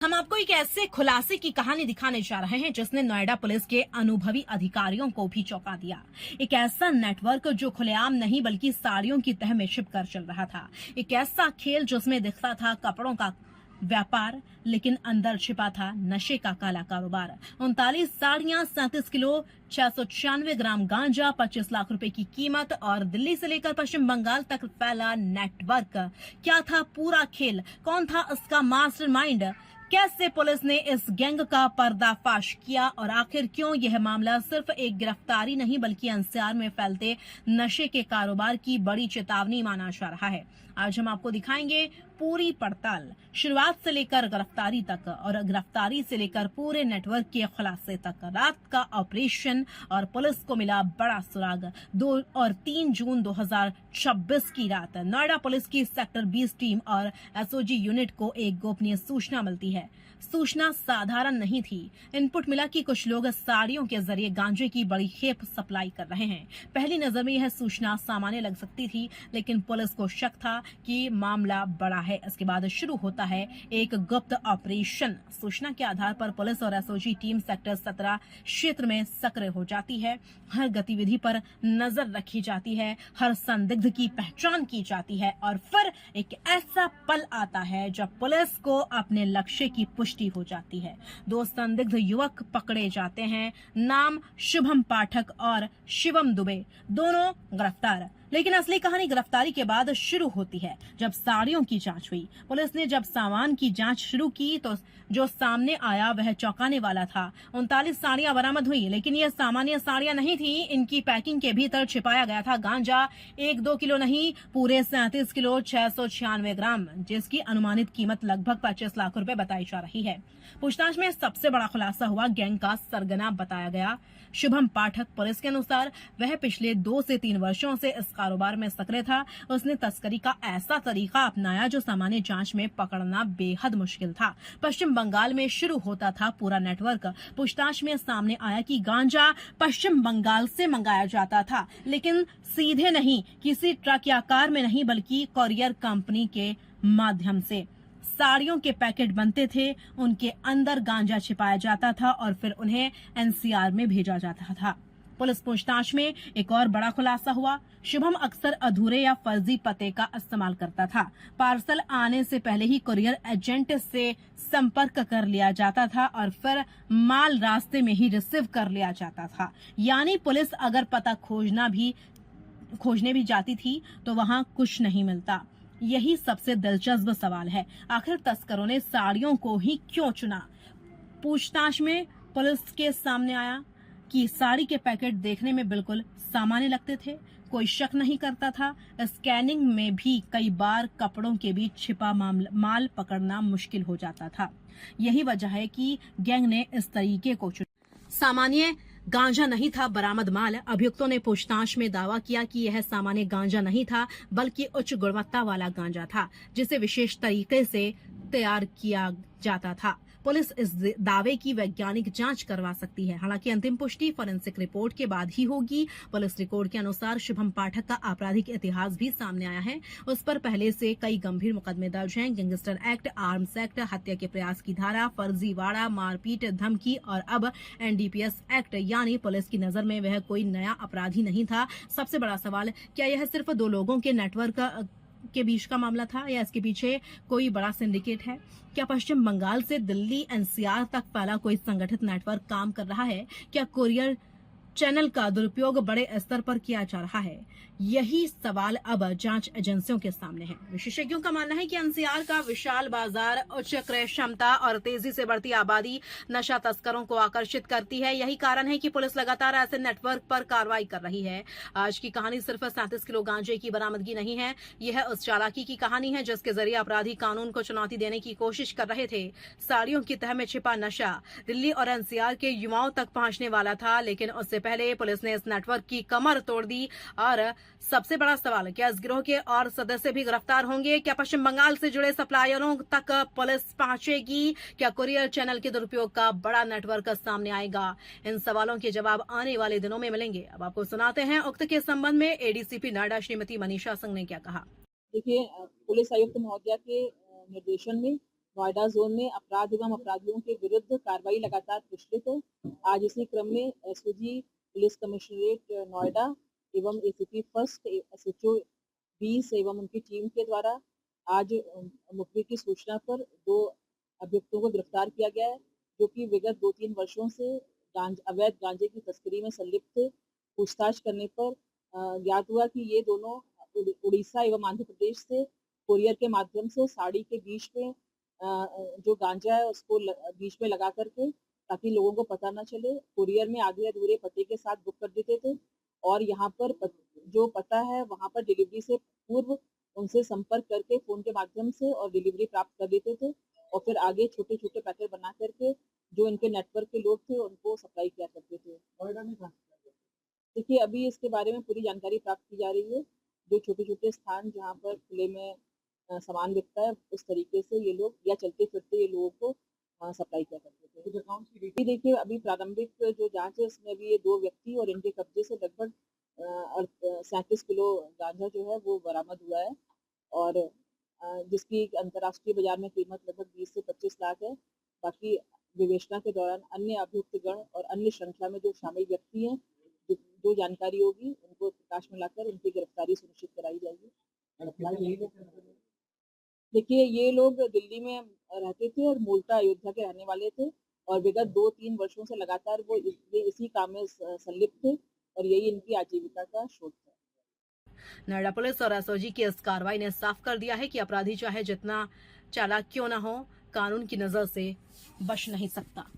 हम आपको एक ऐसे खुलासे की कहानी दिखाने जा रहे हैं जिसने नोएडा पुलिस के अनुभवी अधिकारियों को भी चौंका दिया। एक ऐसा नेटवर्क जो खुलेआम नहीं बल्कि साड़ियों की तह में छिपकर चल रहा था। एक ऐसा खेल जिसमें दिखता था कपड़ों का व्यापार, लेकिन अंदर छिपा था नशे का काला कारोबार। 39 साड़ियां, 37 किलो 696 ग्राम गांजा, 25 लाख रुपए की कीमत और दिल्ली से लेकर पश्चिम बंगाल तक फैला नेटवर्क। क्या था पूरा खेल? कौन था इसका मास्टरमाइंड? कैसे पुलिस ने इस गैंग का पर्दाफाश किया और आखिर क्यों यह मामला सिर्फ एक गिरफ्तारी नहीं बल्कि एनसीआर में फैलते नशे के कारोबार की बड़ी चेतावनी माना जा रहा है। आज हम आपको दिखाएंगे पूरी पड़ताल, शुरुआत से लेकर गिरफ्तारी तक और गिरफ्तारी से लेकर पूरे नेटवर्क के खुलासे तक। रात का ऑपरेशन और पुलिस को मिला बड़ा सुराग। 2 और 3 जून 2026 की रात नोएडा पुलिस की सेक्टर 20 टीम और एसओजी यूनिट को एक गोपनीय सूचना मिलती है। सूचना साधारण नहीं थी। इनपुट मिला कि कुछ लोग साड़ियों के जरिए गांजे की बड़ी खेप सप्लाई कर रहे हैं। पहली नजर में यह सूचना सामान्य लग सकती थी, लेकिन पुलिस को शक था कि मामला बड़ा है। इसके बाद शुरू होता है एक गुप्त ऑपरेशन। सूचना के आधार पर पुलिस और एसओजी टीम सेक्टर 17 क्षेत्र में सक्रिय हो जाती है। हर गतिविधि पर नजर रखी जाती है, हर संदिग्ध की पहचान की जाती है और फिर एक ऐसा पल आता है जब पुलिस को अपने लक्ष्य की पुष्टि हो जाती है। 2 संदिग्ध युवक पकड़े जाते हैं। नाम शुभम पाठक और शिवम दुबे, दोनों गिरफ्तार। लेकिन असली कहानी गिरफ्तारी के बाद शुरू होती है, जब साड़ियों की जांच हुई। पुलिस ने जब सामान की जांच शुरू की तो जो सामने आया वह चौंकाने वाला था। 39 साड़ियां बरामद हुई, लेकिन ये सामान्य साड़ियां नहीं थी। इनकी पैकिंग के भीतर छिपाया गया था गांजा। 1-2 किलो नहीं, पूरे 37 किलो 696 ग्राम, जिसकी अनुमानित कीमत लगभग 25 लाख रुपए बताई जा रही है। पूछताछ में सबसे बड़ा खुलासा हुआ। गैंग का सरगना बताया गया शुभम पाठक। पुलिस के अनुसार वह पिछले 2 से 3 वर्षों से इस कारोबार में सक्रिय था। उसने तस्करी का ऐसा तरीका अपनाया जो सामान्य जांच में पकड़ना बेहद मुश्किल था। पश्चिम बंगाल में शुरू होता था पूरा नेटवर्क। पूछताछ में सामने आया कि गांजा पश्चिम बंगाल से मंगाया जाता था, लेकिन सीधे नहीं, किसी ट्रक या कार में नहीं, बल्कि कोरियर कंपनी के माध्यम से। साड़ियों के पैकेट बनते थे, उनके अंदर गांजा छिपाया जाता था और फिर उन्हें एनसीआर में भेजा जाता था। पुलिस पूछताछ में एक और बड़ा खुलासा हुआ। शुभम अक्सर अधूरे या फर्जी पते का इस्तेमाल करता था। पार्सल आने से पहले ही कुरियर एजेंट से संपर्क कर लिया जाता था और फिर माल रास्ते में ही रिसीव कर लिया जाता था। यानी पुलिस अगर पता खोजने भी जाती थी तो वहां कुछ नहीं मिलता। यही सबसे दिलचस्प सवाल है, आखिर तस्करों ने साड़ियों को ही क्यों चुना? पूछताछ में पुलिस के सामने आया कि साड़ी के पैकेट देखने में बिल्कुल सामान्य लगते थे, कोई शक नहीं करता था। स्कैनिंग में भी कई बार कपड़ों के बीच छिपा माल पकड़ना मुश्किल हो जाता था। यही वजह है कि गैंग ने इस तरीके को चुना। सामान्य गांजा नहीं था बरामद माल। अभियुक्तों ने पूछताछ में दावा किया कि यह सामान्य गांजा नहीं था, बल्कि उच्च गुणवत्ता वाला गांजा था, जिसे विशेष तरीके से तैयार किया जाता था। पुलिस इस दावे की वैज्ञानिक जांच करवा सकती है, हालांकि अंतिम पुष्टि फोरेंसिक रिपोर्ट के बाद ही होगी। पुलिस रिकॉर्ड के अनुसार शुभम पाठक का आपराधिक इतिहास भी सामने आया है। उस पर पहले से कई गंभीर मुकदमे दर्ज हैं। गैंगस्टर एक्ट, आर्म्स एक्ट, हत्या के प्रयास की धारा, फर्जीवाड़ा, मारपीट, धमकी और अब एनडीपीएस एक्ट। यानी पुलिस की नजर में वह कोई नया अपराधी नहीं था। सबसे बड़ा सवाल, क्या यह सिर्फ 2 लोगों के नेटवर्क के बीच का मामला था या इसके पीछे कोई बड़ा सिंडिकेट है? क्या पश्चिम बंगाल से दिल्ली एनसीआर तक फैला कोई संगठित नेटवर्क काम कर रहा है? क्या कुरियर चैनल का दुरुपयोग बड़े स्तर पर किया जा रहा है? यही सवाल अब जांच एजेंसियों के सामने है। विशेषज्ञों का मानना है कि एनसीआर का विशाल बाजार, उच्च क्रय क्षमता और तेजी से बढ़ती आबादी नशा तस्करों को आकर्षित करती है। यही कारण है कि पुलिस लगातार ऐसे नेटवर्क पर कार्रवाई कर रही है। आज की कहानी सिर्फ 37 किलो गांजे की बरामदगी नहीं है, यह उस चालाकी की कहानी है जिसके जरिए अपराधी कानून को चुनौती देने की कोशिश कर रहे थे। साड़ियों की तह में छिपा नशा दिल्ली और एनसीआर के युवाओं तक पहुंचने वाला था, लेकिन उससे पहले पुलिस ने इस नेटवर्क की कमर तोड़ दी। और सबसे बड़ा सवाल, क्या इस गिरोह के और सदस्य भी गिरफ्तार होंगे? क्या पश्चिम बंगाल से जुड़े सप्लायरों तक पुलिस पहुंचेगी? क्या कुरियर चैनल के दुरुपयोग का बड़ा नेटवर्क सामने आएगा? इन सवालों के जवाब आने वाले दिनों में मिलेंगे। अब आपको सुनाते हैं उक्त के संबंध में एडीसीपी नोएडा श्रीमती मनीषा सिंह ने क्या कहा। देखिए पुलिस आयुक्त महोदया के निर्देशन में नोएडा जोन में अपराध एवं अपराधियों के विरुद्ध कार्रवाई लगातार प्रचलित है। आज इसी क्रम में एसओजी पुलिस कमिश्नरेट नोएडा एवं एसीपी फर्स्ट एसएचओ 20 एवं उनकी टीम के द्वारा आज मुखबिर की सूचना पर 2 अभियुक्तों को गिरफ्तार किया गया है, जो कि विगत 2-3 वर्षों से अवैध गांजे की तस्करी में संलिप्त थे। पूछताछ करने पर ज्ञात हुआ कि ये दोनों उड़ीसा एवं आंध्र प्रदेश से कोरियर के माध्यम से साड़ी के बीच में जो गांजा है उसको बीच में लगा करके, ताकि लोगों को पता ना चले, कुरियर में आधे अधूरे पते के साथ बुक कर देते थे और यहाँ पर जो पता है वहाँ पर डिलीवरी से पूर्व उनसे संपर्क करके फोन के माध्यम से और डिलीवरी प्राप्त कर देते थे और फिर आगे छोटे छोटे पैकेट बना करके जो इनके नेटवर्क के लोग थे उनको सप्लाई किया करते थे। देखिए, अभी इसके बारे में पूरी जानकारी प्राप्त की जा रही है। जो छोटे छोटे स्थान जहाँ पर खुले में सामान बिकता है, उस तरीके से ये लोग या चलते फिरते ये लोगों को सप्लाई किया करते थे। देखिए, अभी प्रारंभिक जो जांच है इसमें अभी ये 2 व्यक्ति और इनके कब्जे से लगभग 37 किलो गांजा जो है वो बरामद हुआ है और जिसकी अंतर्राष्ट्रीय बाजार में कीमत लगभग 20 से 25 लाख है। बाकी विवेचना के दौरान अन्य अभियुक्त गण और अन्य श्रृंखला में जो शामिल व्यक्ति हैं, जो जानकारी होगी उनको प्रकाश में लाकर उनकी गिरफ्तारी सुनिश्चित कराई जाएगी। देखिए, ये लोग दिल्ली में रहते थे और मूलतः अयोध्या के रहने वाले थे और विगत 2-3 वर्षों से लगातार वो इसी काम में संलिप्त थे और यही इनकी आजीविका का स्रोत था। नोएडा पुलिस और एसओजी की इस कार्रवाई ने साफ कर दिया है कि अपराधी चाहे जितना चालाक क्यों न हो, कानून की नजर से बच नहीं सकता।